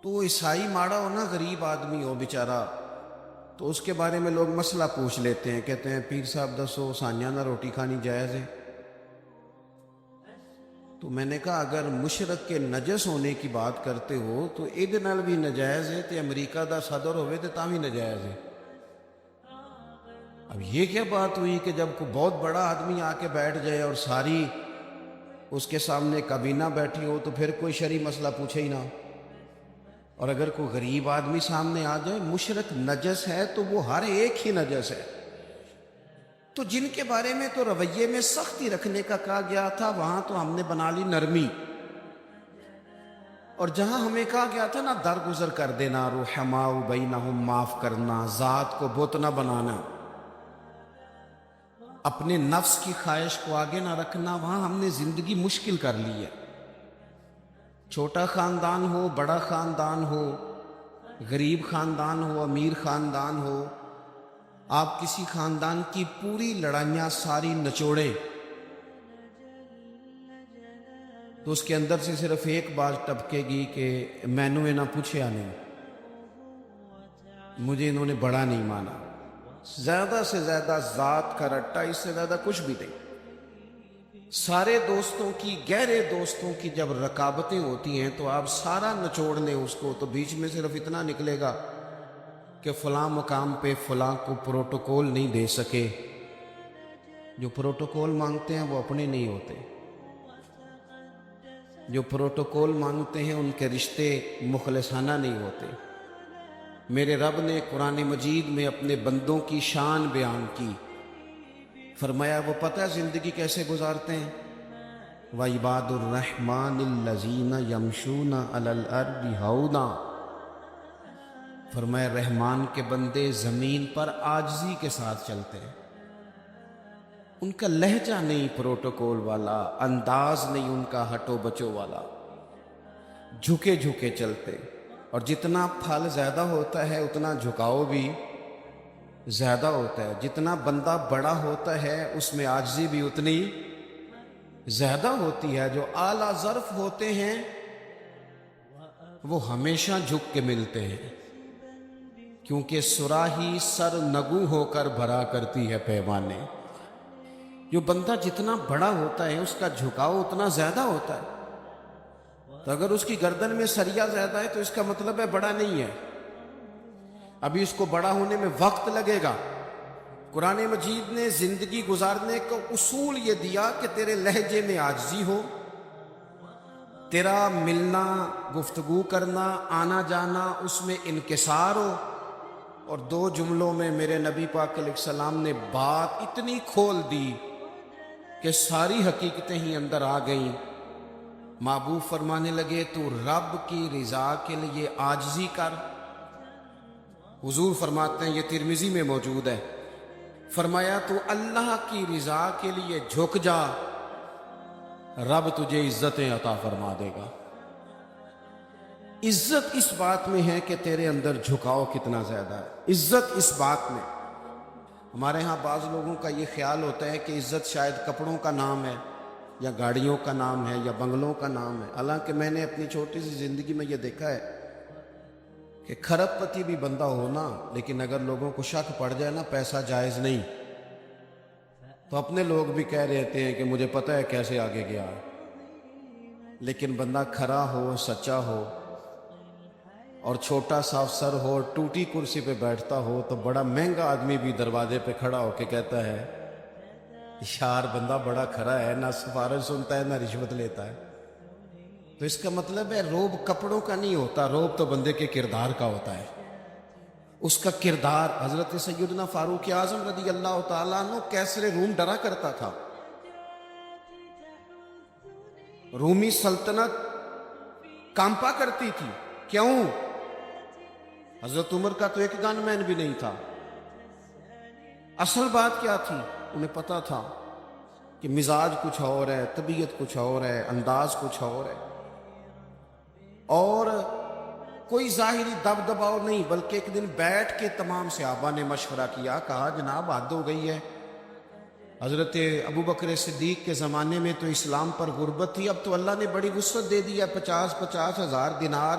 تو عیسائی ماڑا ہو نا، غریب آدمی ہو بیچارہ، تو اس کے بارے میں لوگ مسئلہ پوچھ لیتے ہیں، کہتے ہیں پیر صاحب دسو سانیہ نہ روٹی کھانی جائز ہے؟ تو میں نے کہا اگر مشرک کے نجس ہونے کی بات کرتے ہو تو ایدے نال بھی نجائز ہے، تے امریکہ دا صدر ہوئے تے تاں بھی نجائز ہے۔ اب یہ کیا بات ہوئی کہ جب کوئی بہت بڑا آدمی آ کے بیٹھ جائے اور ساری اس کے سامنے کابینہ بیٹھی ہو تو پھر کوئی شرعی مسئلہ پوچھے ہی نہ، اور اگر کوئی غریب آدمی سامنے آ جائے، مشرک نجس ہے تو وہ ہر ایک ہی نجس ہے۔ تو جن کے بارے میں تو رویے میں سختی رکھنے کا کہا گیا تھا، وہاں تو ہم نے بنا لی نرمی، اور جہاں ہمیں کہا گیا تھا نا درگزر کر دینا، رحماء بینہم، معاف کرنا، ذات کو بت نہ بنانا، اپنے نفس کی خواہش کو آگے نہ رکھنا، وہاں ہم نے زندگی مشکل کر لی ہے۔ چھوٹا خاندان ہو، بڑا خاندان ہو، غریب خاندان ہو، امیر خاندان ہو، آپ کسی خاندان کی پوری لڑائیاں ساری نچوڑے تو اس کے اندر سے صرف ایک بات ٹپکے گی کہ میں نے نہ پوچھیا نہیں، مجھے انہوں نے بڑا نہیں مانا۔ زیادہ سے زیادہ ذات کا رٹا، اس سے زیادہ کچھ بھی نہیں۔ سارے دوستوں کی، گہرے دوستوں کی جب رکابتیں ہوتی ہیں تو آپ سارا نچوڑ لیں اس کو، تو بیچ میں صرف اتنا نکلے گا کہ فلاں مقام پہ فلاں کو پروٹوکول نہیں دے سکے۔ جو پروٹوکول مانگتے ہیں وہ اپنے نہیں ہوتے، جو پروٹوکول مانگتے ہیں ان کے رشتے مخلصانہ نہیں ہوتے۔ میرے رب نے قرآن مجید میں اپنے بندوں کی شان بیان کی، فرمایا وہ پتہ ہے زندگی کیسے گزارتے ہیں؟ وَعِبَادُ الرَّحْمَنِ الَّذِينَ يَمْشُونَ عَلَى الْأَرْضِ هَوْنًا، فرمایا رحمان کے بندے زمین پر عاجزی کے ساتھ چلتے ہیں، ان کا لہجہ نہیں پروٹوکول والا، انداز نہیں ان کا ہٹو بچو والا، جھکے جھکے چلتے، اور جتنا پھل زیادہ ہوتا ہے اتنا جھکاؤ بھی زیادہ ہوتا ہے، جتنا بندہ بڑا ہوتا ہے اس میں عاجزی بھی اتنی زیادہ ہوتی ہے۔ جو اعلیٰ ظرف ہوتے ہیں وہ ہمیشہ جھک کے ملتے ہیں، کیونکہ صراحی سر نگو ہو کر بھرا کرتی ہے پیمانے۔ جو بندہ جتنا بڑا ہوتا ہے اس کا جھکاؤ اتنا زیادہ ہوتا ہے، تو اگر اس کی گردن میں سریا زیادہ ہے تو اس کا مطلب ہے بڑا نہیں ہے، ابھی اس کو بڑا ہونے میں وقت لگے گا۔ قرآن مجید نے زندگی گزارنے کا اصول یہ دیا کہ تیرے لہجے میں عاجزی ہو، تیرا ملنا، گفتگو کرنا، آنا جانا اس میں انکسار ہو، اور دو جملوں میں میرے نبی پاک علیہ السلام نے بات اتنی کھول دی کہ ساری حقیقتیں ہی اندر آ گئیں۔ محبوب فرمانے لگے تو رب کی رضا کے لیے عاجزی کر۔ حضور فرماتے ہیں، یہ ترمذی میں موجود ہے، فرمایا تو اللہ کی رضا کے لیے جھک جا، رب تجھے عزتیں عطا فرما دے گا۔ عزت اس بات میں ہے کہ تیرے اندر جھکاؤ کتنا زیادہ ہے، عزت اس بات میں۔ ہمارے ہاں بعض لوگوں کا یہ خیال ہوتا ہے کہ عزت شاید کپڑوں کا نام ہے یا گاڑیوں کا نام ہے یا بنگلوں کا نام ہے، حالانکہ میں نے اپنی چھوٹی سی زندگی میں یہ دیکھا ہے کہ کھرب پتی بھی بندہ ہونا، لیکن اگر لوگوں کو شک پڑ جائے نا پیسہ جائز نہیں، تو اپنے لوگ بھی کہہ رہتے ہیں کہ مجھے پتہ ہے کیسے آگے گیا ہے، لیکن بندہ کھرا ہو، سچا ہو، اور چھوٹا صاف سر ہو اور ٹوٹی کرسی پہ بیٹھتا ہو تو بڑا مہنگا آدمی بھی دروازے پہ کھڑا ہو کے کہتا ہے یار بندہ بڑا کھرا ہے، نہ سفارش سنتا ہے نہ رشوت لیتا ہے۔ تو اس کا مطلب ہے روب کپڑوں کا نہیں ہوتا، روب تو بندے کے کردار کا ہوتا ہے۔ اس کا کردار، حضرت سیدنا فاروق اعظم رضی اللہ تعالیٰ عنہ کیسر روم ڈرا کرتا تھا، رومی سلطنت کانپا کرتی تھی، کیوں؟ حضرت عمر کا تو ایک گن مین بھی نہیں تھا۔ اصل بات کیا تھی؟ انہیں پتا تھا کہ مزاج کچھ اور ہے، طبیعت کچھ اور ہے، انداز کچھ اور ہے، اور کوئی ظاہری دبدباؤ نہیں، بلکہ ایک دن بیٹھ کے تمام صحابہ نے مشورہ کیا، کہا جناب حد ہو گئی ہے، حضرت ابوبکر صدیق کے زمانے میں تو اسلام پر غربت تھی، اب تو اللہ نے بڑی وسعت دے دی ہے، 50,000 دینار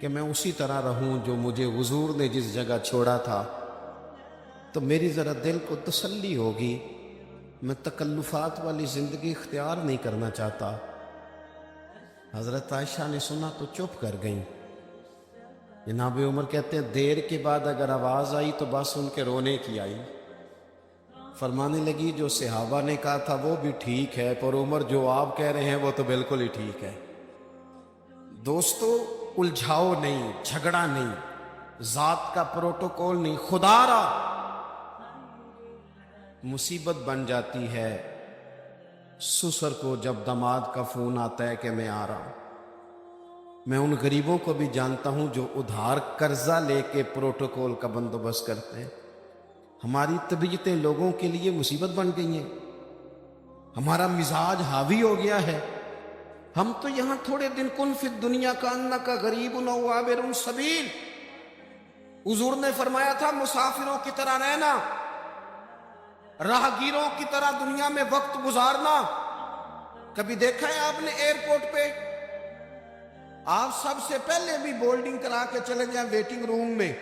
کہ میں اسی طرح رہوں جو مجھے حضور نے جس جگہ چھوڑا تھا، تو میری ذرا دل کو تسلی ہوگی۔ میں تکلفات والی زندگی اختیار نہیں کرنا چاہتا۔ حضرت عائشہ نے سنا تو چپ کر گئیں۔ جناب عمر کہتے ہیں دیر کے بعد اگر آواز آئی تو بس ان کے رونے کی آئی۔ فرمانے لگی جو صحابہ نے کہا تھا وہ بھی ٹھیک ہے، پر عمر جو آپ کہہ رہے ہیں وہ تو بالکل ہی ٹھیک ہے۔ دوستو، الجھاؤ نہیں، جھگڑا نہیں، ذات کا پروٹوکول نہیں، خدا را مصیبت بن جاتی ہے سسر کو جب داماد کا فون آتا ہے کہ میں آ رہا ہوں۔ میں ان غریبوں کو بھی جانتا ہوں جو ادھار قرضہ لے کے پروٹوکول کا بندوبست کرتے ہیں۔ ہماری طبیعتیں لوگوں کے لیے مصیبت بن گئی ہیں، ہمارا مزاج حاوی ہو گیا ہے۔ ہم تو یہاں تھوڑے دن کن فی الدنیا کا انکا غریب او عابر سبیل، حضور نے فرمایا تھا مسافروں کی طرح رہنا، راہگیروں کی طرح دنیا میں وقت گزارنا۔ کبھی دیکھا ہے آپ نے ایئرپورٹ پہ آپ سب سے پہلے بھی بولڈنگ کرا کے چلے جائیں ویٹنگ روم میں،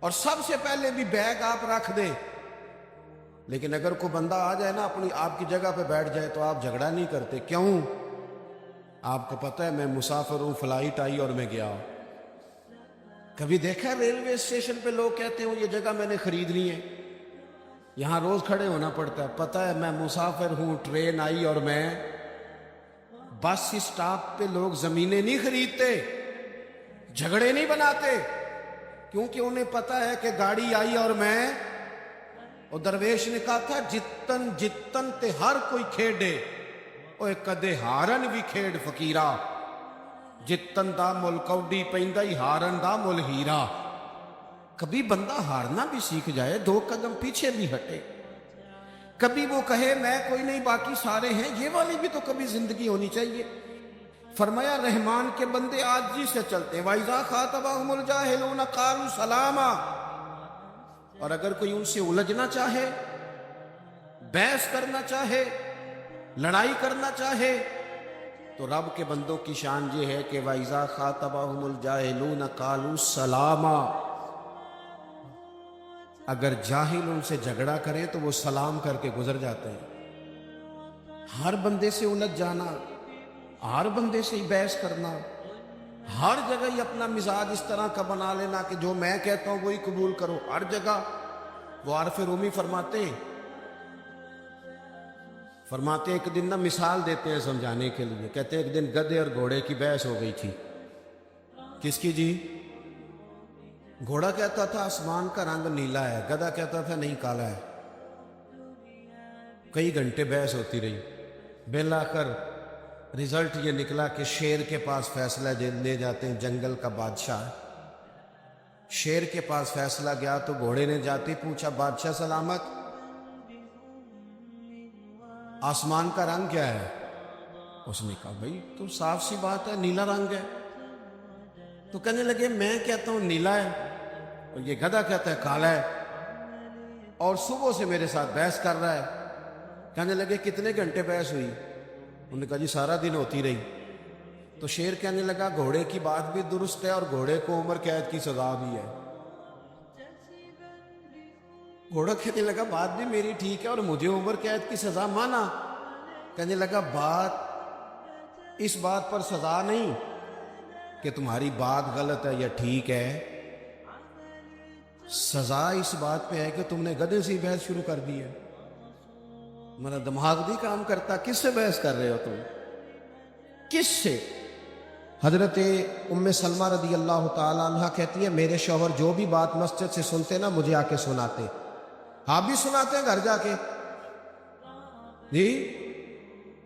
اور سب سے پہلے بھی بیگ آپ رکھ دیں، لیکن اگر کوئی بندہ آ جائے نا اپنی آپ کی جگہ پہ بیٹھ جائے تو آپ جھگڑا نہیں کرتے؟ کیوں؟ آپ کو پتہ ہے میں مسافر ہوں، فلائٹ آئی اور میں گیا۔ کبھی دیکھا ہے ریلوے اسٹیشن پہ لوگ کہتے ہیں یہ جگہ میں نے خریدنی ہے، یہاں روز کھڑے ہونا پڑتا ہے، پتہ ہے میں مسافر ہوں، ٹرین آئی اور میں بس اسٹاپ پہ لوگ زمینیں نہیں خریدتے، جھگڑے نہیں بناتے، کیونکہ انہیں پتہ ہے کہ گاڑی آئی اور میں، اور درویش نے کہا تھا جتن جتن تے ہر کوئی کھیڑے، اوے کدے ہارن بھی کھیڑ فقیرہ، جتن دا مل کوڈی پیندائی ہارن دا مل ہیرا۔ کبھی بندہ ہارنا بھی سیکھ جائے، 2 قدم پیچھے بھی ہٹے، کبھی وہ کہے میں کوئی نہیں باقی سارے ہیں، یہ والی بھی تو کبھی زندگی ہونی چاہیے۔ فرمایا رحمان کے بندے عاجزی سے چلتے، وَإِذَا خَاطَبَهُمُ الْجَاهِلُونَ قَالُوا سَلَامًا، اور اگر کوئی ان سے الجھنا چاہے، بحث کرنا چاہے، لڑائی کرنا چاہے، تو رب کے بندوں کی شان یہ ہے کہ وَإِذَا خَاطَبَهُمُ الْجَاهِلُونَ قَالُوا سَلَامًا، اگر جاہل ان سے جھگڑا کرے تو وہ سلام کر کے گزر جاتے ہیں۔ ہر بندے سے الجھ جانا، ہر بندے سے ہی بحث کرنا، ہر جگہ ہی اپنا مزاج اس طرح کا بنا لینا کہ جو میں کہتا ہوں وہی قبول کرو ہر جگہ۔ وہ عارف رومی فرماتے ایک دن مثال دیتے ہیں سمجھانے کے لیے، کہتے ہیں ایک دن گدھے اور گھوڑے کی بحث ہو گئی تھی۔ کس کی جی؟ گھوڑا کہتا تھا آسمان کا رنگ نیلا ہے، گدھا کہتا تھا نہیں کالا ہے۔ کئی گھنٹے بحث ہوتی رہی، بالآخر رزلٹ یہ نکلا کہ شیر کے پاس فیصلہ لے جاتے ہیں، جنگل کا بادشاہ۔ شیر کے پاس فیصلہ گیا تو گھوڑے نے جاتے پوچھا بادشاہ سلامت، آسمان کا رنگ کیا ہے؟ اس نے کہا بھائی تو صاف سی بات ہے نیلا رنگ ہے۔ تو کہنے لگے میں کہتا ہوں نیلا ہے اور یہ گدھا کہتا ہے کالا ہے، اور صبح سے میرے ساتھ بحث کر رہا ہے۔ کہنے لگے کتنے گھنٹے بحث ہوئی؟ انہوں نے کہا جی سارا دن ہوتی رہی۔ تو شیر کہنے لگا گھوڑے کی بات بھی درست ہے اور گھوڑے کو عمر قید کی سزا بھی ہے۔ گھوڑا کہنے لگا بات بھی میری ٹھیک ہے اور مجھے عمر قید کی سزا مانا۔ کہنے لگا بات اس بات پر سزا نہیں کہ تمہاری بات غلط ہے یا ٹھیک ہے، سزا اس بات پہ ہے کہ تم نے گدھے سے بحث شروع کر دی ہے۔ میرا دماغ نہیں کام کرتا، کس سے بحث کر رہے ہو تم؟ کس سے؟ حضرت ام سلمہ رضی اللہ تعالی عنہ کہتی ہے میرے شوہر جو بھی بات مسجد سے سنتے نا مجھے آ کے سناتے۔ آپ بھی سناتے ہیں گھر جا کے؟ جی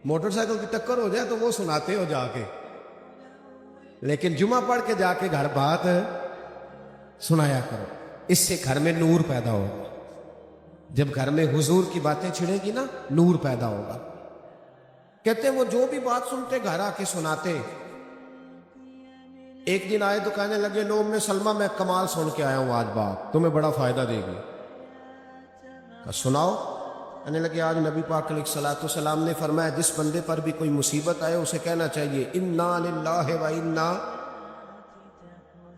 موٹر سائیکل کی ٹکر ہو جائے تو وہ سناتے ہو جا کے، لیکن جمعہ پڑھ کے جا کے گھر بات سنایا کرو، اس سے گھر میں نور پیدا ہوگا۔ جب گھر میں حضور کی باتیں چھڑے گی نا نور پیدا ہوگا۔ کہتے ہیں وہ جو بھی بات سنتے گھر آ کے سناتے۔ ایک دن آئے تو کہنے لگے لو ام سلمہ میں کمال سن کے آیا ہوں، آج بات تمہیں بڑا فائدہ دے گی۔ کہا سناؤ۔ کہنے لگے آج نبی پاک علیہ الصلوۃ والسلام نے فرمایا جس بندے پر بھی کوئی مصیبت آئے اسے کہنا چاہیے انا للہ و انا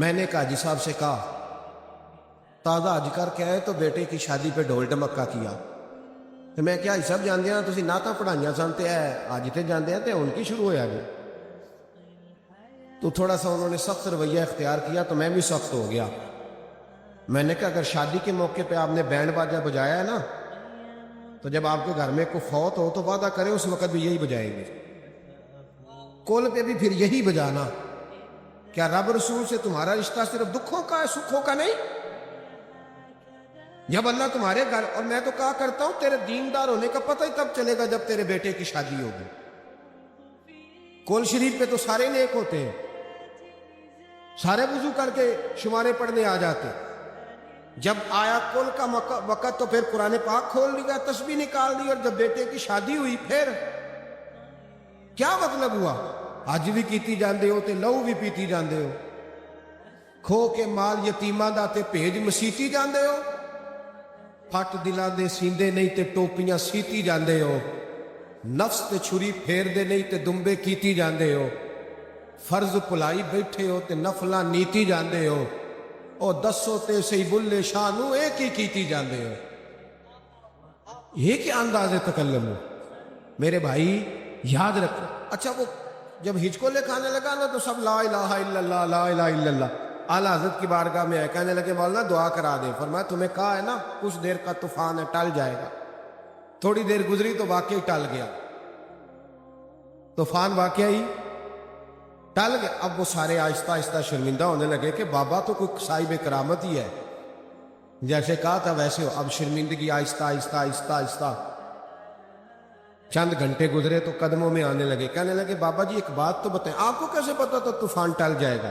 میں نے کہا حاجی صاحب سے کہا تازہ حج کر کے آئے تو بیٹے کی شادی پہ ڈھول ڈمکا کیا تو میں کیا سب جانتے ہیں تسی نعتاں پڑھائیاں سن تے اج تے جاندے ہیں تے ہن کی شروع ہویا جی. تو تھوڑا سا انہوں نے سخت رویہ اختیار کیا تو میں بھی سخت ہو گیا. میں نے کہا اگر شادی کے موقع پہ آپ نے بینڈ باجہ بجایا ہے نا تو جب آپ کے گھر میں کوئی فوت ہو تو وعدہ کرے اس وقت بھی یہی بجائیں گے. کول پہ بھی پھر یہی بجانا. کیا رب رسول سے تمہارا رشتہ صرف دکھوں کا ہے سکھوں کا نہیں؟ جب اللہ تمہارے گھر، اور میں تو کہا کرتا ہوں تیرے دیندار ہونے کا پتہ ہی تب چلے گا جب تیرے بیٹے کی شادی ہوگی. کول شریف پہ تو سارے نیک ہوتے ہیں، سارے وضو کر کے شمارے پڑھنے آ جاتے. جب آیا کل کا وقت تو پھر قرآن پاک کھول لیا، تسبیح نکال دی، اور جب بیٹے کی شادی ہوئی پھر کیا مطلب ہوا؟ حج بھی کیتی جاندے ہو تے لہو بھی پیتی جاندے ہو، کھو کے مال یتیماں دا تے بھیج مسیتی جاندے ہو، پھٹ دلاں دے سیندے نہیں تے ٹوپیاں سیتی جاندے ہو، نفس تے چھری پھیر دے نہیں تے دمبے کیتی جاندے ہو، فرض پلائی بیٹھے ہو تے نفلاں نیتی جاندے ہو، او دسو تے سی بلے شانو ایک ہی کیتی جاندے ہو. یہ کیا انداز تکلم ہو میرے بھائی، یاد رکھو. اچھا وہ جب ہچکولے کھانے لگا نا تو سب لا الہ الا اللہ لا الہ الا اللہ. اعلیٰ حضرت کی بارگاہ میں آئے، کہنے لگے مولانا دعا کرا دیں. فرمایا تمہیں کہا ہے نا کچھ دیر کا طوفان ہے ٹل جائے گا. تھوڑی دیر گزری تو واقعی ٹل گیا، طوفان واقعی ٹل گیا. اب وہ سارے آہستہ آہستہ شرمندہ ہونے لگے کہ بابا تو کوئی صاحب کرامت ہی ہے، جیسے کہا تھا ویسے ہو. اب شرمندگی آہستہ آہستہ آہستہ آہستہ چند گھنٹے گزرے تو قدموں میں آنے لگے. کہنے لگے بابا جی ایک بات تو بتائیں، آپ کو کیسے پتا تو طوفان ٹل جائے گا؟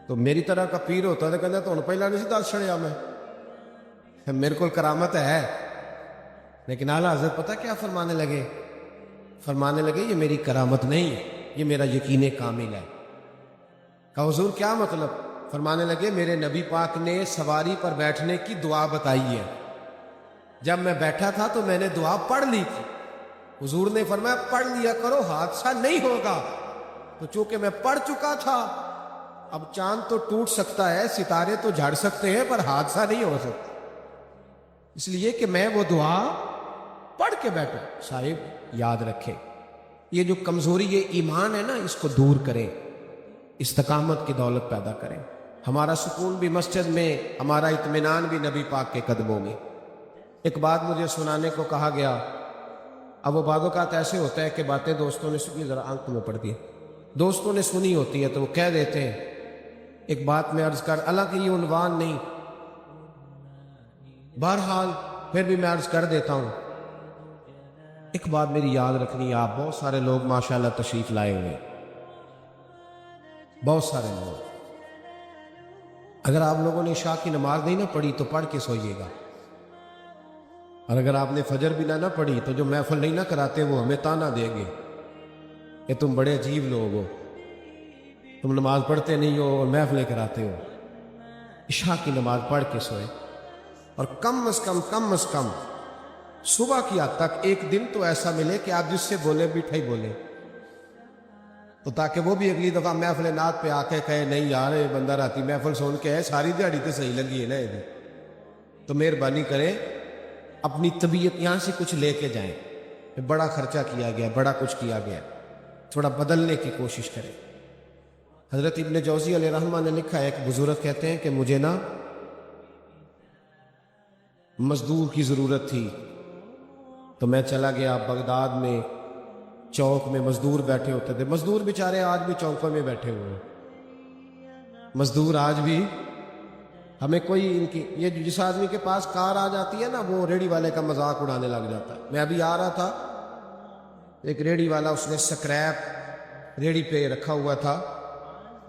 تو میری طرح کا پیر ہوتا تو کہنا تو انہوں پہلا نہیں سی دس چھڑیا میں، میرے کو کرامت ہے. لیکن اعلیٰ حضرت پتہ کیا فرمانے لگے؟ فرمانے لگے یہ میری کرامت نہیں ہے، یہ میرا یقین کامل ہے. کہا حضور کیا مطلب؟ فرمانے لگے میرے نبی پاک نے سواری پر بیٹھنے کی دعا بتائی ہے، جب میں بیٹھا تھا تو میں نے دعا پڑھ لی تھی. حضور نے فرمایا پڑھ لیا کرو حادثہ نہیں ہوگا. تو چونکہ میں پڑھ چکا تھا، اب چاند تو ٹوٹ سکتا ہے، ستارے تو جھڑ سکتے ہیں، پر حادثہ نہیں ہو سکتا، اس لیے کہ میں وہ دعا پڑھ کے بیٹھا. صاحب یاد رکھیں، یہ جو کمزوری یہ ایمان ہے نا، اس کو دور کریں، استقامت کی دولت پیدا کریں. ہمارا سکون بھی مسجد میں، ہمارا اطمینان بھی نبی پاک کے قدموں میں. ایک بات مجھے سنانے کو کہا گیا. اب وہ بعض اوقات ایسے ہوتا ہے کہ باتیں دوستوں نے سنی، ذرا آنکھ میں پڑتی ہے، دوستوں نے سنی ہوتی ہے تو وہ کہہ دیتے ہیں. ایک بات میں عرض کر، اللہ کی یہ عنوان نہیں، بہرحال پھر بھی میں عرض کر دیتا ہوں. ایک بات میری یاد رکھنی ہے، آپ بہت سارے لوگ ماشاءاللہ تشریف لائے ہوئے، بہت سارے لوگ. اگر آپ لوگوں نے عشاء کی نماز نہیں نہ پڑھی تو پڑھ کے سوئیے گا، اور اگر آپ نے فجر بھی نہ پڑھی تو جو محفل نہیں نہ کراتے وہ ہمیں تانا دیں گے کہ تم بڑے عجیب لوگ ہو، تم نماز پڑھتے نہیں ہو اور محفلیں کراتے ہو. عشاء کی نماز پڑھ کے سوئے، اور کم از کم صبح کی حد تک ایک دن تو ایسا ملے کہ آپ جس سے بولے میٹھا ہی بولے، تو تاکہ وہ بھی اگلی دفعہ محفل نعت پہ آ کے کہے نہیں یار یہ بندہ راتی محفل سن کے ہے، ساری دیہڑی تو صحیح لگی ہے نا یہ. تو مہربانی کریں اپنی طبیعت یہاں سے کچھ لے کے جائیں. بڑا خرچہ کیا گیا، بڑا کچھ کیا گیا، تھوڑا بدلنے کی کوشش کریں. حضرت ابن جوزی علیہ رحمہ نے لکھا ہے، ایک بزرگ کہتے ہیں کہ مجھے نا مزدور کی ضرورت تھی تو میں چلا گیا بغداد میں، چوک میں مزدور بیٹھے ہوتے تھے. مزدور بیچارے آج بھی چوکوں میں بیٹھے ہوئے ہیں، مزدور آج بھی. ہمیں کوئی ان کی یہ جس آدمی کے پاس کار آ جاتی ہے نا وہ ریڑھی والے کا مذاق اڑانے لگ جاتا ہے. میں ابھی آ رہا تھا، ایک ریڑھی والا اس نے سکریپ ریڑھی پہ رکھا ہوا تھا،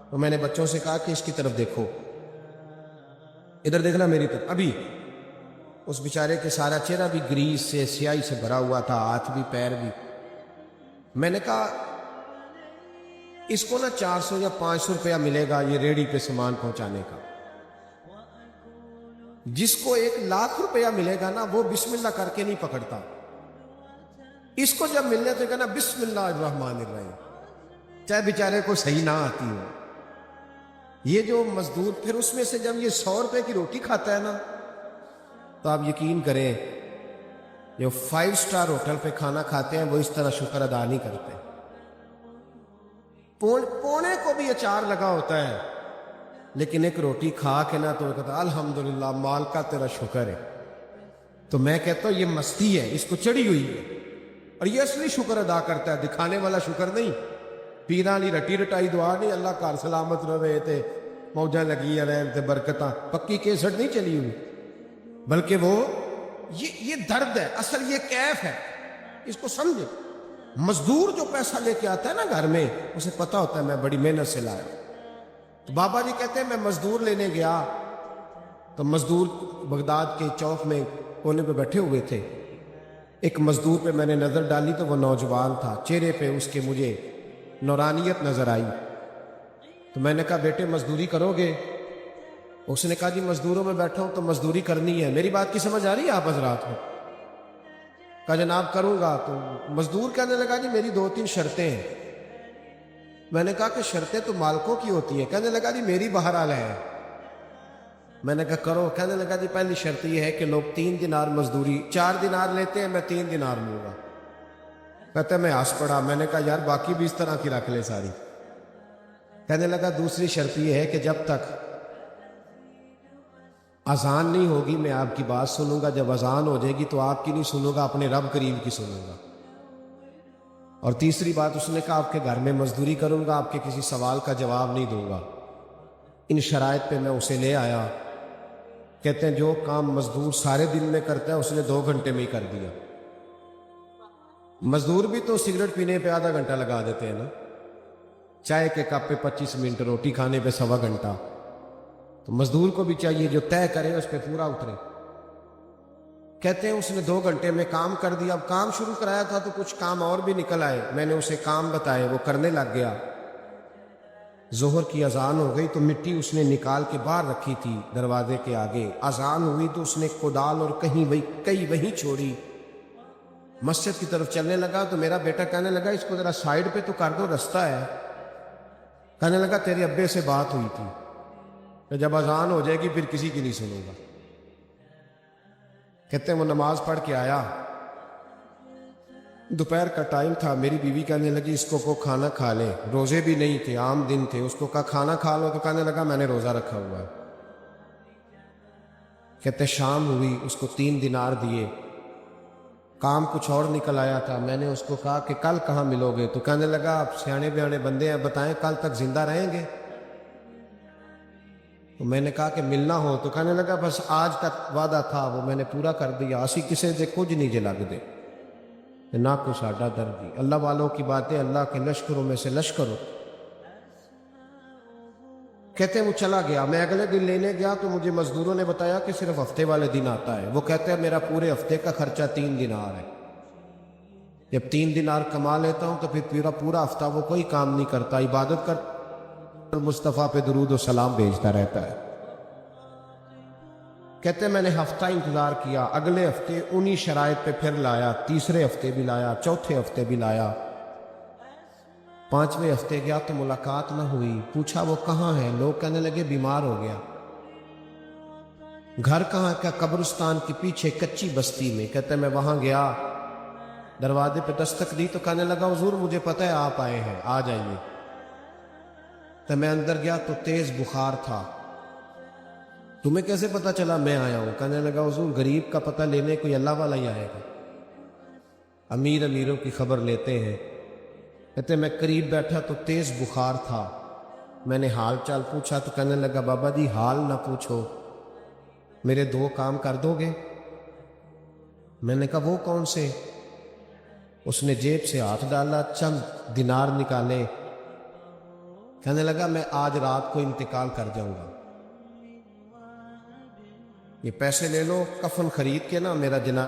تو میں نے بچوں سے کہا کہ اس کی طرف دیکھو، ادھر دیکھنا میری طرف. ابھی اس بیچارے کے سارا چہرہ بھی گریس سے سیاہی سے بھرا ہوا تھا، ہاتھ بھی پیر بھی. میں نے کہا اس کو نا 400 یا 500 روپیہ ملے گا یہ ریڑھی پہ سامان پہنچانے کا. جس کو 1,00,000 روپیہ ملے گا نا وہ بسم اللہ کر کے نہیں پکڑتا. اس کو جب ملنے تو کہنا بسم اللہ الرحمن الرحیم، چاہے بیچارے کو صحیح نہ آتی ہو. یہ جو مزدور پھر اس میں سے جب یہ 100 روپے کی روٹی کھاتا ہے نا، تو آپ یقین کریں جو 5 سٹار ہوٹل پہ کھانا کھاتے ہیں وہ اس طرح شکر ادا نہیں کرتے۔ پونے کو بھی اچار لگا ہوتا ہے، لیکن ایک روٹی کھا کے نا تو وہ کہتا الحمدللہ مال کا تیرا شکر ہے۔ تو میں کہتا ہوں یہ مستی ہے، اس کو چڑھی ہوئی ہے، اور یہ اصلی شکر ادا کرتا ہے، دکھانے والا شکر نہیں۔ پیرانی رٹی رٹائی دعا نہیں، اللہ کار سلامت رہے تے موجاں لگی رہن تے برکتاں، پکی کیسٹ نہیں چلی ہوئی، بلکہ وہ یہ درد ہے، اصل یہ کیف ہے، اس کو سمجھے۔ مزدور جو پیسہ لے کے آتا ہے نا گھر میں، اسے پتہ ہوتا ہے میں بڑی محنت سے لایا۔ تو بابا جی کہتے ہیں میں مزدور لینے گیا تو مزدور بغداد کے چوک میں کونے پہ بیٹھے ہوئے تھے۔ ایک مزدور پہ میں نے نظر ڈالی تو وہ نوجوان تھا، چہرے پہ اس کے مجھے نورانیت نظر آئی۔ تو میں نے کہا بیٹے مزدوری کرو گے؟ اس نے کہا جی مزدوروں میں بیٹھا ہوں تو مزدوری کرنی ہے۔ میری بات کی سمجھ آ رہی ہے آپ حضرات کو؟ کہا جناب کروں گا۔ تو مزدور کہنے لگا جی میری 2-3 شرطیں ہیں۔ میں نے کہا کہ شرطیں تو مالکوں کی ہوتی ہیں۔ کہنے لگا جی میری بہرحال ہے۔ میں نے کہا کرو۔ کہنے لگا جی پہلی شرط یہ ہے کہ لوگ 3 دینار مزدوری 4 دینار لیتے ہیں، میں 3 دینار لوں گا۔ کہتے میں ہنس پڑا۔ میں نے کہا یار باقی بھی اس طرح کی رکھ لے ساری۔ کہنے لگا دوسری شرط یہ ہے کہ جب تک اذان نہیں ہوگی میں آپ کی بات سنوں گا، جب اذان ہو جائے گی تو آپ کی نہیں سنوں گا، اپنے رب کریم کی سنوں گا۔ اور تیسری بات اس نے کہا آپ کے گھر میں مزدوری کروں گا، آپ کے کسی سوال کا جواب نہیں دوں گا۔ ان شرائط پہ میں اسے لے آیا۔ کہتے ہیں جو کام مزدور سارے دن میں کرتا ہے اس نے 2 گھنٹے میں ہی کر دیا۔ مزدور بھی تو سگریٹ پینے پہ آدھا گھنٹہ لگا دیتے ہیں نا، چائے کے کپ پہ 25 منٹ، روٹی کھانے پہ 1.25 گھنٹہ۔ تو مزدور کو بھی چاہیے جو طے کرے اس پہ پورا اترے۔ کہتے ہیں اس نے 2 گھنٹے میں کام کر دیا۔ اب کام شروع کرایا تھا تو کچھ کام اور بھی نکل آئے، میں نے اسے کام بتائے، وہ کرنے لگ گیا۔ ظہر کی اذان ہو گئی تو مٹی اس نے نکال کے باہر رکھی تھی دروازے کے آگے۔ اذان ہوئی تو اس نے کدال اور کئی وہیں چھوڑی، مسجد کی طرف چلنے لگا۔ تو میرا بیٹا کہنے لگا اس کو ذرا سائیڈ پہ تو کر دو، رستہ ہے۔ کہنے لگا تیرے ابے سے بات ہوئی تھی کہ جب اذان ہو جائے گی پھر کسی کی نہیں سنوں گا۔ کہتے ہیں وہ نماز پڑھ کے آیا، دوپہر کا ٹائم تھا۔ میری بیوی کہنے لگی اس کو کھانا کھا لے، روزے بھی نہیں تھے، عام دن تھے۔ اس کو کہا کھانا کھا لو تو کہنے لگا میں نے روزہ رکھا ہوا ہے۔ کہتے شام ہوئی، اس کو 3 دینار دیے۔ کام کچھ اور نکل آیا تھا۔ میں نے اس کو کہا کہ کل کہاں ملو گے؟ تو کہنے لگا آپ سیانے بیانے بندے ہیں، بتائیں کل تک زندہ رہیں گے؟ تو میں نے کہا کہ ملنا ہو تو کہنے لگا بس آج تک وعدہ تھا وہ میں نے پورا کر دیا، اسی کسے دے کچھ نہیں جے لگ دے نہ کو ساڈا دردی۔ اللہ والوں کی باتیں اللہ کے لشکروں میں سے لشکر ہو۔ کہتے ہیں وہ چلا گیا۔ میں اگلے دن لینے گیا تو مجھے مزدوروں نے بتایا کہ صرف ہفتے والے دن آتا ہے۔ وہ کہتے ہیں میرا پورے ہفتے کا خرچہ 3 دینار ہے۔ جب 3 دینار کما لیتا ہوں تو پھر پورا ہفتہ وہ کوئی کام نہیں کرتا، عبادت کرتا، مصطفیٰ پہ درود و سلام بھیجتا رہتا ہے۔ کہتے ہیں میں نے ہفتہ انتظار کیا، اگلے ہفتے انہی شرائط پہ پھر لایا، تیسرے ہفتے بھی لایا، چوتھے ہفتے بھی لایا، 5ویں ہفتے گیا تو ملاقات نہ ہوئی۔ پوچھا وہ کہاں ہے؟ لوگ کہنے لگے بیمار ہو گیا۔ گھر کہاں کا؟ قبرستان کے پیچھے کچی بستی میں۔ کہتے ہیں میں وہاں گیا، دروازے پہ دستک دی تو کہنے لگا حضور مجھے پتہ ہے آپ آئے ہیں، آ جائیے۔ تو میں اندر گیا تو تیز بخار تھا۔ تمہیں کیسے پتا چلا میں آیا ہوں؟ کہنے لگا حضور غریب کا پتہ لینے کوئی اللہ والا ہی آئے گا، امیروں کی خبر لیتے ہیں۔ کہتے میں قریب بیٹھا تو تیز بخار تھا۔ میں نے حال چال پوچھا تو کہنے لگا بابا جی حال نہ پوچھو، میرے 2 کام کر دو گے؟ میں نے کہا وہ کون سے؟ اس نے جیب سے ہاتھ ڈالا، چند دینار نکالے۔ کہنے لگا میں آج رات کو انتقال کر جاؤں گا، یہ پیسے لے لو، کفن خرید کے نا میرا جنازہ